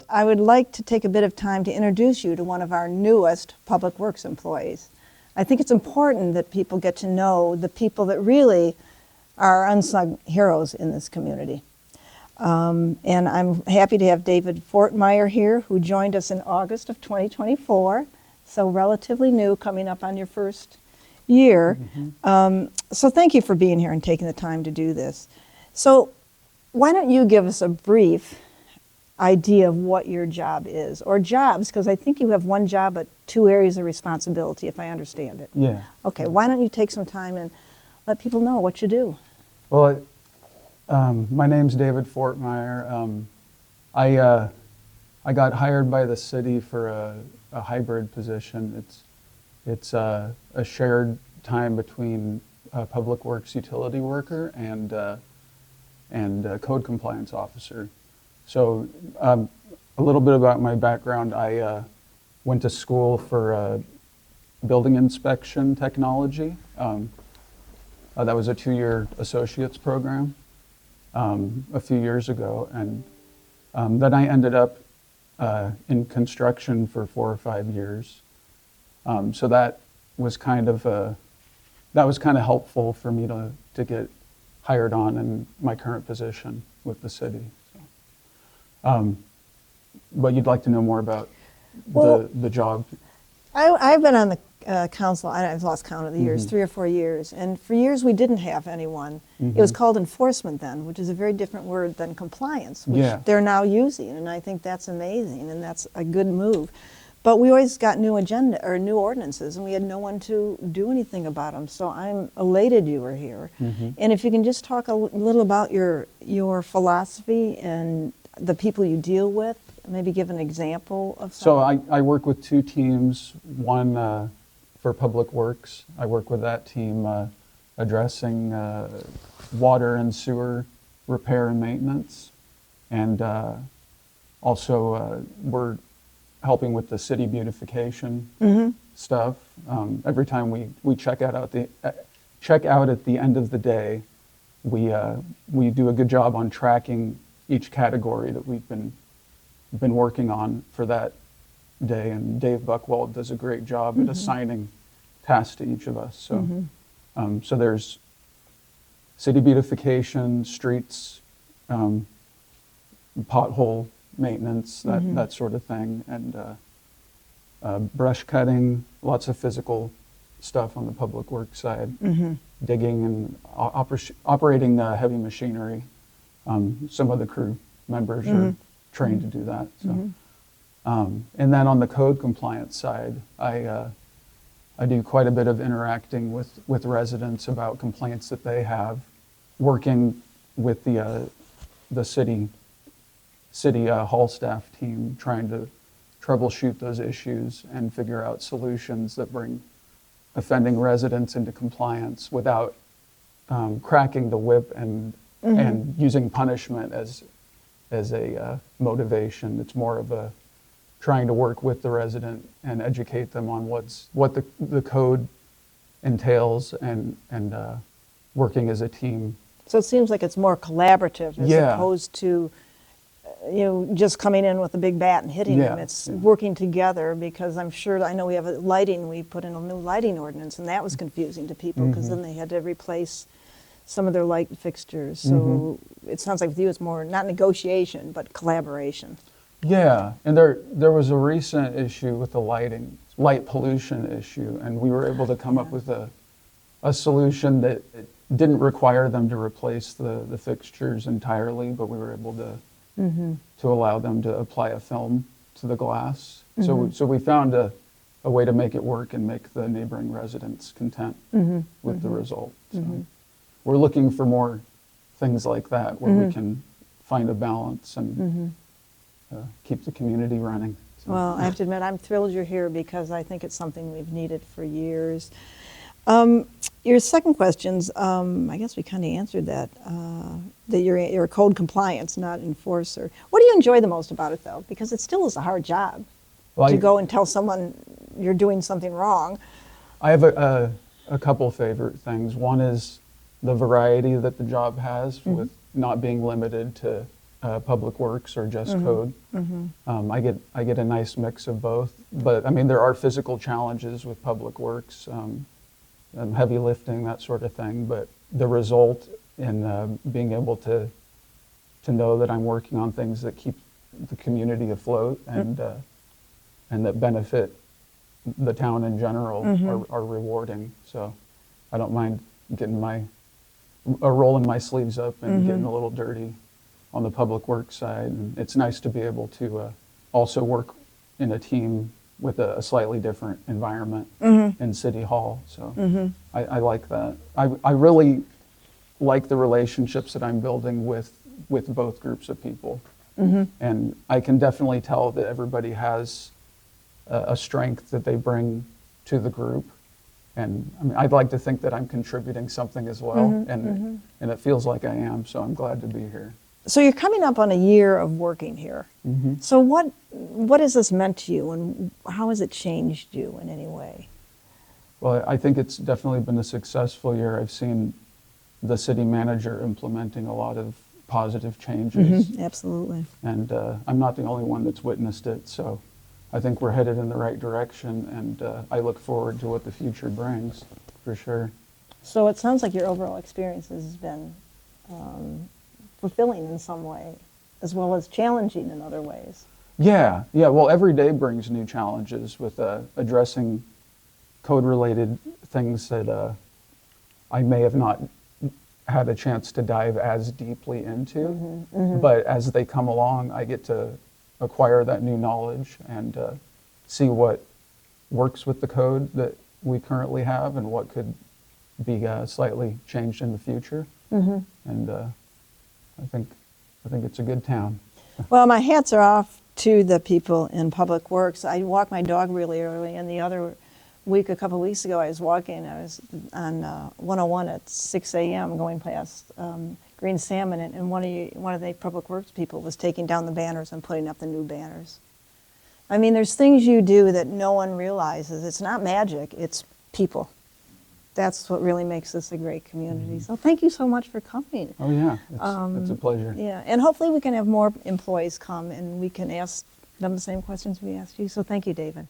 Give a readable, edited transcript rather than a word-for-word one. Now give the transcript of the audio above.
I would like to take a bit of time to introduce you to one of our newest Public Works employees. I think it's important that people get to know the people that really are unsung heroes in this community. And I'm happy to have David Fortmeyer here, who joined us in August of 2024, so relatively new, coming up on your first year. So thank you for being here and taking the time to do this. So why don't you give us a brief idea of what your job is, or jobs, because I think you have one job but two areas of responsibility, if I understand it. Yeah. Okay, why don't you take some time and let people know what you do? Well, my name's David Fortmeyer. I got hired by the city for a hybrid position. It's a shared time between a public works utility worker and a code compliance officer. So a little bit about my background. I went to school for building inspection technology. That was a 2-year associate's program a few years ago. And then I ended up in construction for 4 or 5 years. So that was kind of helpful for me to get hired on in my current position with the city. But you'd like to know more about the job? I've been on the council, I've lost count of the years, 3 or 4 years. And for years we didn't have anyone. It was called enforcement then, which is a very different word than compliance, which they're now using. And I think that's amazing and that's a good move. But we always got new ordinances, and we had no one to do anything about them. So I'm elated you were here. And if you can just talk a little about your philosophy and the people you deal with, maybe give an example of something. So I work with 2 teams, one for Public Works. I work with that team addressing water and sewer repair and maintenance. And also we're helping with the city beautification stuff. Every time we check out at the end of the day, we do a good job on tracking each category that we've been working on for that day, and Dave Buckwald does a great job at assigning tasks to each of us. So, so there's city beautification, streets, pothole maintenance, that sort of thing, and brush cutting, lots of physical stuff on the public works side, digging and operating heavy machinery. Some of the crew members are trained to do that. So, and then on the code compliance side, I do quite a bit of interacting with residents about complaints that they have, working with the city hall staff team, trying to troubleshoot those issues and figure out solutions that bring offending residents into compliance without cracking the whip and using punishment as a motivation. It's more of a trying to work with the resident and educate them on what the code entails and working as a team. So it seems like it's more collaborative as opposed to just coming in with a big bat and hitting them. It's working together, because I know we have we put in a new lighting ordinance, and that was confusing to people because then they had to replace some of their light fixtures. So it sounds like with you it's more not negotiation but collaboration. Yeah, and there was a recent issue with the light pollution issue, and we were able to come up with a solution that didn't require them to replace the fixtures entirely, but we were able to allow them to apply a film to the glass. So we found a way to make it work and make the neighboring residents content with the result. So we're looking for more things like that where we can find a balance and keep the community running. So. Well, I have to admit, I'm thrilled you're here because I think it's something we've needed for years. Your second questions, I guess we kind of answered that, that you're a code compliance, not enforcer. What do you enjoy the most about it, though? Because it still is a hard job to go and tell someone you're doing something wrong. I have a couple favorite things. One is the variety that the job has with not being limited to public works or just code. I get a nice mix of both, but I mean there are physical challenges with public works, and heavy lifting, that sort of thing. But the result in being able to know that I'm working on things that keep the community afloat and that benefit the town in general are rewarding. So I don't mind getting rolling my sleeves up and getting a little dirty on the public works side. And it's nice to be able to also work in a team with a slightly different environment in City Hall. So I like that. I really like the relationships that I'm building with both groups of people. And I can definitely tell that everybody has a strength that they bring to the group. And I mean, I'd like to think that I'm contributing something as well, and it feels like I am, so I'm glad to be here. So you're coming up on a year of working here. So what has this meant to you, and how has it changed you in any way? Well, I think it's definitely been a successful year. I've seen the city manager implementing a lot of positive changes. Absolutely. And I'm not the only one that's witnessed it, so I think we're headed in the right direction, and I look forward to what the future brings, for sure. So it sounds like your overall experience has been fulfilling in some way, as well as challenging in other ways. Yeah. Well, every day brings new challenges with addressing code-related things that I may have not had a chance to dive as deeply into. But as they come along, I get to acquire that new knowledge and see what works with the code that we currently have and what could be slightly changed in the future. And I think it's a good town. Well, my hats are off to the people in Public Works. I walk my dog really early, and the other week, a couple of weeks ago, I was on 101 at 6 a.m. going past Green Salmon, and one of the Public Works people was taking down the banners and putting up the new banners. I mean, there's things you do that no one realizes. It's not magic, it's people. That's what really makes this a great community. So thank you so much for coming. Oh yeah, it's a pleasure. Yeah, and hopefully we can have more employees come and we can ask them the same questions we asked you. So thank you, David.